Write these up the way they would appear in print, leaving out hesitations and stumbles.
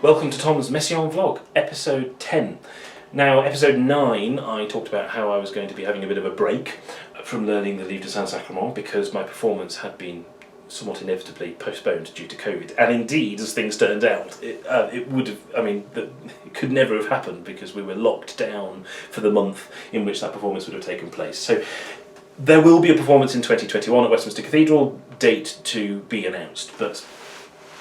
Welcome to Tom's Messiaen vlog, episode 10. Now, episode 9, I talked about how I was going to be having a bit of a break from learning the Livre de Saint-Sacrement because my performance had been somewhat inevitably postponed due to COVID. And indeed, as things turned out, it would have, it could never have happened because we were locked down for the month in which that performance would have taken place. So there will be a performance in 2021 at Westminster Cathedral, date to be announced, but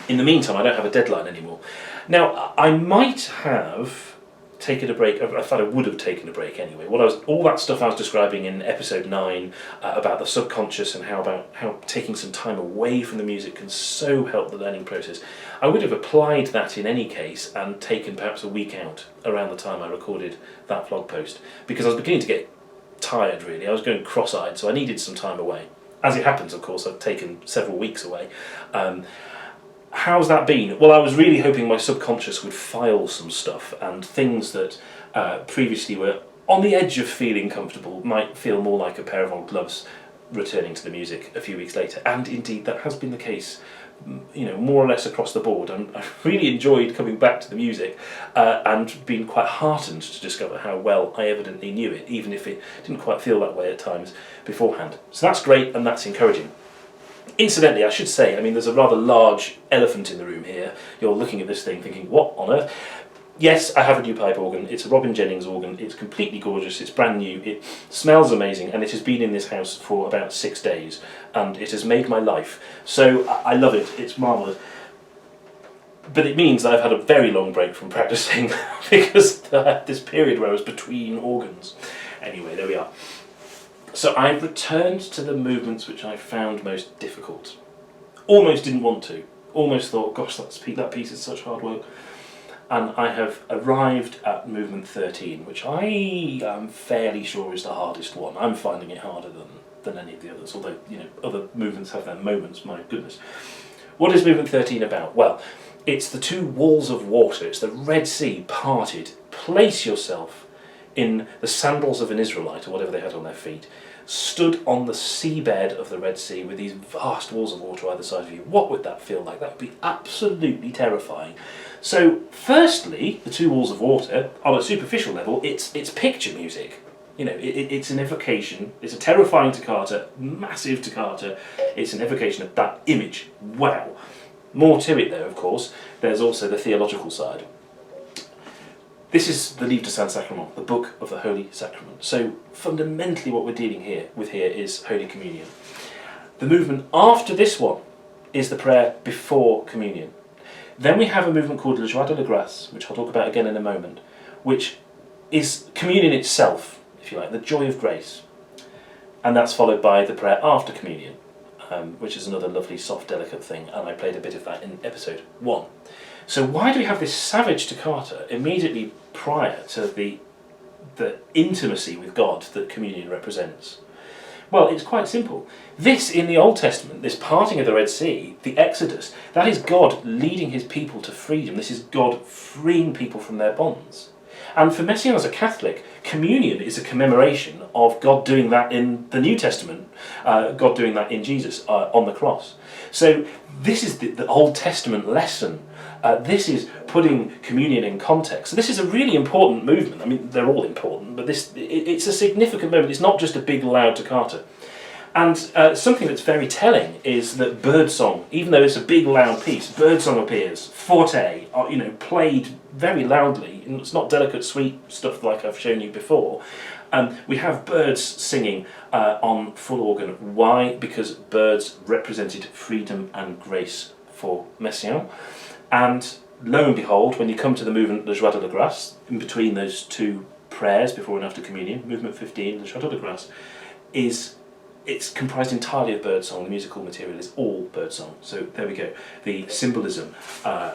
in the meantime I don't have a deadline anymore. Now, I might have taken a break. I thought I would have taken a break anyway. All that stuff I was describing in episode 9 about the subconscious and how taking some time away from the music can so help the learning process. I would have applied that in any case and taken perhaps a week out around the time I recorded that vlog post, because I was beginning to get tired really. I was going cross-eyed, so I needed some time away. As it happens, of course, I've taken several weeks away. How's that been? Well, I was really hoping my subconscious would file some stuff, and things that previously were on the edge of feeling comfortable might feel more like a pair of old gloves returning to the music a few weeks later. And indeed, that has been the case, more or less across the board. And I really enjoyed coming back to the music and been quite heartened to discover how well I evidently knew it, even if it didn't quite feel that way at times beforehand. So that's great and that's encouraging. Incidentally, I should say, there's a rather large elephant in the room here. You're looking at this thing thinking, what on earth? Yes, I have a new pipe organ. It's a Robin Jennings organ. It's completely gorgeous. It's brand new. It smells amazing, and it has been in this house for about 6 days, and it has made my life. So I love it. It's marvellous. But it means I've had a very long break from practicing because I had this period where I was between organs. Anyway, there we are. So I returned to the movements which I found most difficult. Almost didn't want to. Almost thought, gosh, that piece is such hard work. And I have arrived at movement 13, which I am fairly sure is the hardest one. I'm finding it harder than any of the others, although other movements have their moments, my goodness. What is movement 13 about? Well, it's the two walls of water. It's the Red Sea parted. Place yourself in the sandals of an Israelite, or whatever they had on their feet, stood on the seabed of the Red Sea with these vast walls of water either side of you. What would that feel like? That would be absolutely terrifying. So, firstly, the two walls of water, on a superficial level, it's picture music. It's an evocation. It's a terrifying toccata, massive toccata. It's an evocation of that image. Wow. More to it, though, of course. There's also the theological side. This is the Livre de Saint-Sacrement, the book of the Holy Sacrament. So fundamentally what we're dealing with here is Holy Communion. The movement after this one is the prayer before communion. Then we have a movement called Le Joie de la Grâce, which I'll talk about again in a moment, which is communion itself, if you like, the joy of grace. And that's followed by the prayer after communion, which is another lovely, soft, delicate thing, and I played a bit of that in episode 1. So why do we have this savage toccata immediately prior to the intimacy with God that communion represents? Well, it's quite simple. This, in the Old Testament, this parting of the Red Sea, the Exodus, that is God leading his people to freedom. This is God freeing people from their bonds. And for Messiaen as a Catholic, communion is a commemoration of God doing that in the New Testament, God doing that in Jesus on the cross. So this is the Old Testament lesson. This is putting communion in context. So this is a really important movement. They're all important, but it's a significant moment. It's not just a big, loud toccata. And something that's very telling is that birdsong, even though it's a big, loud piece, birdsong appears, forte, played very loudly. And it's not delicate, sweet stuff like I've shown you before. We have birds singing on full organ. Why? Because birds represented freedom and grace for Messiaen. And lo and behold, when you come to the movement Le Joie de la Grâce, in between those two prayers before and after communion, movement 15, Le Joie de la Grâce, it's comprised entirely of birdsong. The musical material is all birdsong. So there we go. The symbolism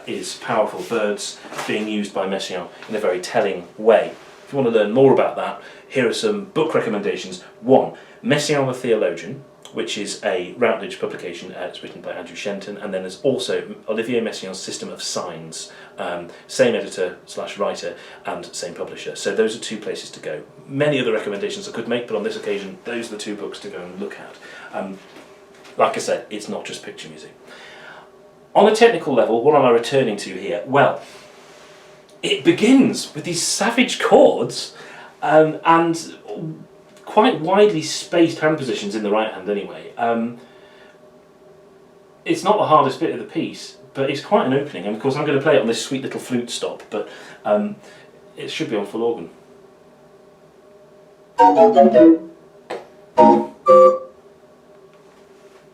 is powerful. Birds being used by Messiaen in a very telling way. If you want to learn more about that, here are some book recommendations. 1, Messiaen the Theologian, which is a Routledge publication. It's written by Andrew Shenton, and then there's also Olivier Messiaen's System of Signs, same editor/writer and same publisher. So those are 2 places to go. Many other recommendations I could make, but on this occasion, those are the 2 books to go and look at. Like I said, it's not just picture music. On a technical level, what am I returning to here? Well, it begins with these savage chords and quite widely spaced hand positions in the right hand anyway. It's not the hardest bit of the piece, but it's quite an opening, and of course I'm going to play it on this sweet little flute stop, but it should be on full organ.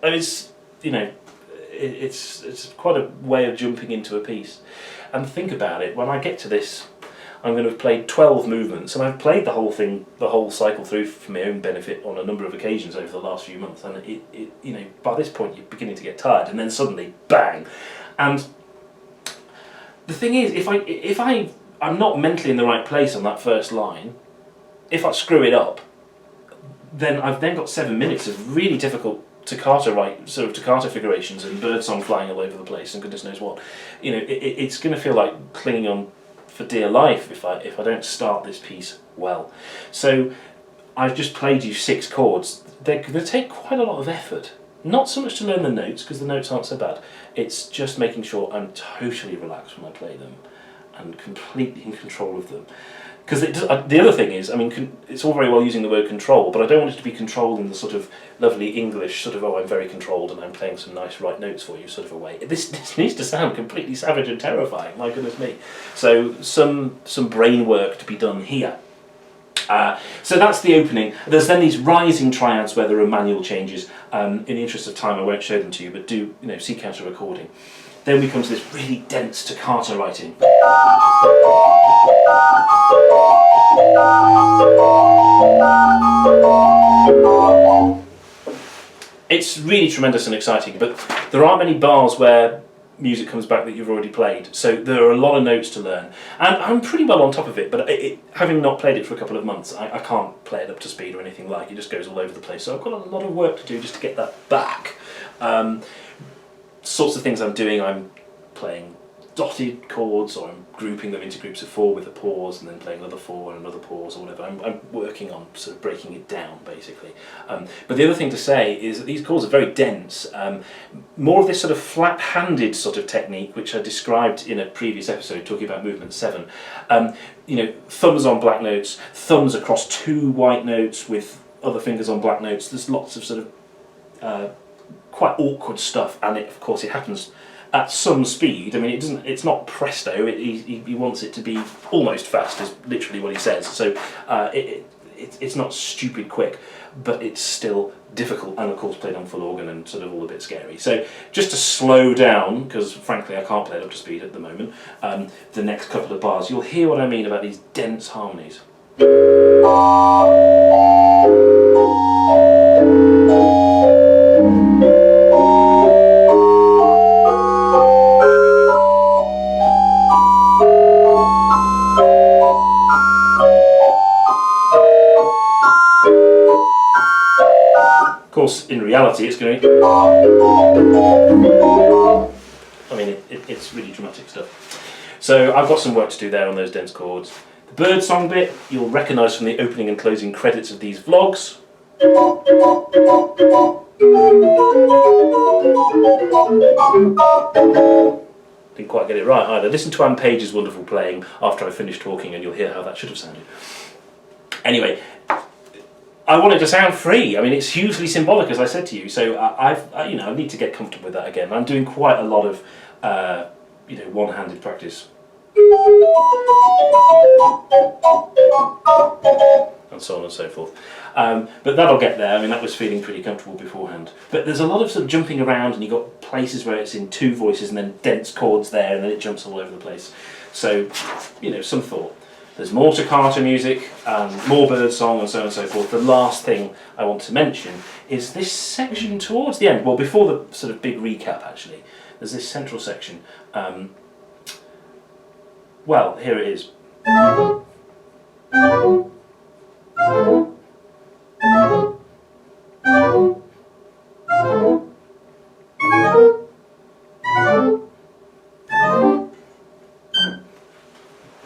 And it's, you know, it's quite a way of jumping into a piece. And think about it, when I get to this, I'm going to have played 12 movements, and I've played the whole thing, the whole cycle through for my own benefit on a number of occasions over the last few months, and it you know, by this point you're beginning to get tired, and then suddenly, bang! And the thing is, if I'm not mentally in the right place on that first line, if I screw it up, then I've then got 7 minutes of really difficult toccata figurations and birdsong flying all over the place and goodness knows what. You know, it's going to feel like clinging on for dear life if I don't start this piece well. So I've just played you 6 chords. They're going to take quite a lot of effort. Not so much to learn the notes, because the notes aren't so bad. It's just making sure I'm totally relaxed when I play them and completely in control of them. Because the other thing is, I mean, it's all very well using the word control, but I don't want it to be control in the sort of lovely English sort of, oh, I'm very controlled and I'm playing some nice right notes for you sort of a way. This needs to sound completely savage and terrifying, my goodness me. So some brain work to be done here. So that's the opening. There's then these rising triads where there are manual changes. In the interest of time I won't show them to you, but do, you know, seek out a recording. Then we come to this really dense toccata writing. It's really tremendous and exciting, but there aren't many bars where music comes back that you've already played, so there are a lot of notes to learn, and I'm pretty well on top of it, but having not played it for a couple of months, I can't play it up to speed or anything like it. It just goes all over the place, so I've got a lot of work to do just to get that back. Sorts of things I'm doing, I'm playing dotted chords, or I'm grouping them into groups of 4 with a pause, and then playing another 4 and another pause, or whatever. I'm working on sort of breaking it down, basically. But the other thing to say is that these chords are very dense. More of this sort of flat-handed sort of technique, which I described in a previous episode talking about movement 7. You know, thumbs on black notes, thumbs across 2 white notes with other fingers on black notes. There's lots of sort of quite awkward stuff, and of course it happens at some speed. I mean, it's not presto. He wants it to be almost fast, is literally what he says. So it's not stupid quick, but it's still difficult, and of course played on full organ and sort of all a bit scary. So just to slow down, because frankly I can't play it up to speed at the moment, the next couple of bars, you'll hear what I mean about these dense harmonies. Of course, in reality, it's going to... I mean, it's really dramatic stuff. So I've got some work to do there on those dense chords. The birdsong bit, you'll recognise from the opening and closing credits of these vlogs. Didn't quite get it right either. Listen to Anne Page's wonderful playing after I finish talking, and you'll hear how that should have sounded. Anyway, I want it to sound free. I mean, it's hugely symbolic, as I said to you. So I need to get comfortable with that again. I'm doing quite a lot of, one-handed practice, and so on and so forth. But that'll get there. I mean, that was feeling pretty comfortable beforehand. But there's a lot of sort of jumping around, and you've got places where it's in 2 voices, and then dense chords there, and then it jumps all over the place. So, you know, some thought. There's more toccata music, more birdsong, and so on and so forth. The last thing I want to mention is this section towards the end. Well, before the sort of big recap, actually, there's this central section. Well, here it is. I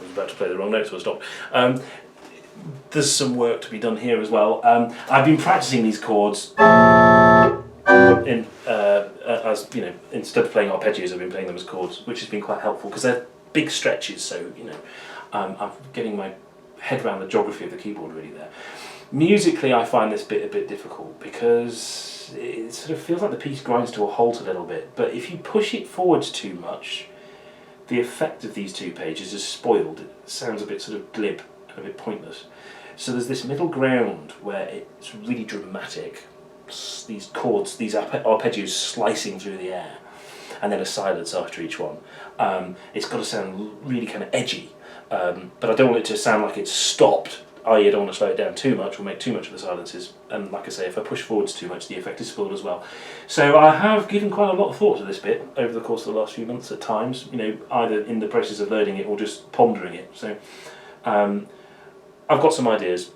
was about to play the wrong note, so I stopped. There's some work to be done here as well. I've been practicing these chords as you know, instead of playing arpeggios, I've been playing them as chords, which has been quite helpful because they're big stretches, so I'm getting my head around the geography of the keyboard really there. Musically, I find this bit a bit difficult because it sort of feels like the piece grinds to a halt a little bit, but if you push it forwards too much, the effect of these 2 pages is spoiled. It sounds a bit sort of glib and a bit pointless. So there's this middle ground where it's really dramatic, these chords, these arpeggios slicing through the air, and then a silence after each one. It's got to sound really kind of edgy, but I don't want it to sound like it's stopped, i.e. I don't want to slow it down too much or make too much of the silences, and like I say, if I push forwards too much, the effect is spoiled as well. So I have given quite a lot of thought to this bit over the course of the last few months at times, either in the process of learning it or just pondering it. So I've got some ideas,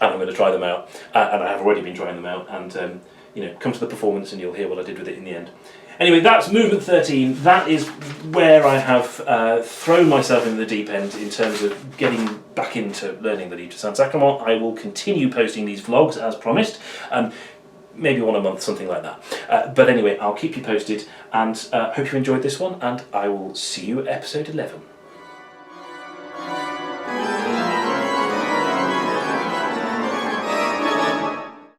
and I'm going to try them out, and I have already been trying them out, and come to the performance and you'll hear what I did with it in the end. Anyway, that's movement 13. That is where I have thrown myself in the deep end in terms of getting back into learning the Livre de Saint-Sacrement. I will continue posting these vlogs as promised, maybe one a month, something like that. But anyway, I'll keep you posted, and hope you enjoyed this one, and I will see you at episode 11.